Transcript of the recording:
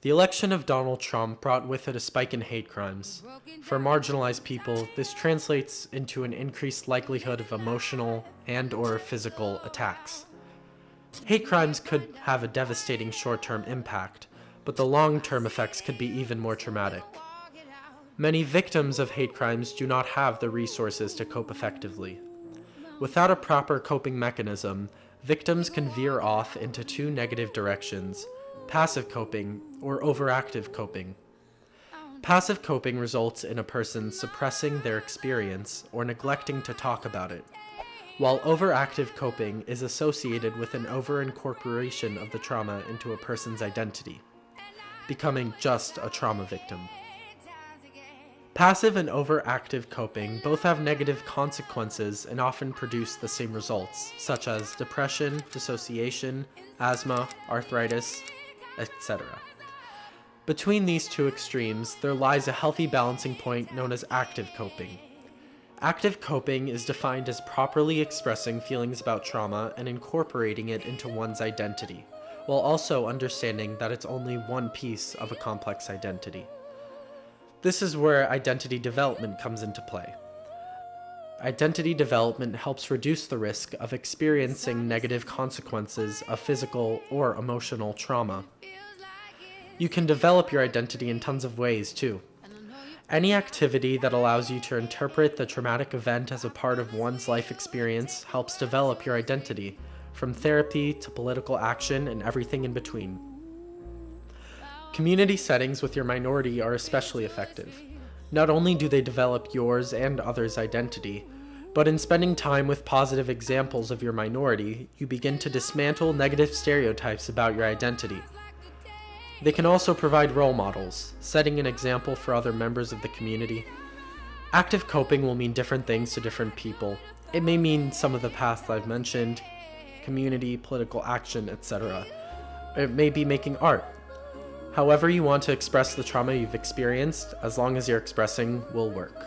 The election of Donald Trump brought with it a spike in hate crimes. For marginalized people, this translates into an increased likelihood of emotional and/or physical attacks. Hate crimes could have a devastating short-term impact, but the long-term effects could be even more traumatic. Many victims of hate crimes do not have the resources to cope effectively. Without a proper coping mechanism, victims can veer off into two negative directions: passive coping or overactive coping. Passive coping results in a person suppressing their experience or neglecting to talk about it, while overactive coping is associated with an over-incorporation of the trauma into a person's identity, becoming just a trauma victim. Passive and overactive coping both have negative consequences and often produce the same results, such as depression, dissociation, asthma, arthritis, etc. Between these two extremes, there lies a healthy balancing point known as active coping. Active coping is defined as properly expressing feelings about trauma and incorporating it into one's identity, while also understanding that it's only one piece of a complex identity. This is where identity development comes into play. Identity development helps reduce the risk of experiencing negative consequences of physical or emotional trauma. You can develop your identity in tons of ways, too. Any activity that allows you to interpret the traumatic event as a part of one's life experience helps develop your identity, from therapy to political action and everything in between. Community settings with your minority are especially effective. Not only do they develop yours and others' identity, but in spending time with positive examples of your minority, you begin to dismantle negative stereotypes about your identity. They can also provide role models, setting an example for other members of the community. Active coping will mean different things to different people. It may mean some of the paths I've mentioned, community, political action, etc. It may be making art. However you want to express the trauma you've experienced, as long as you're expressing, will work.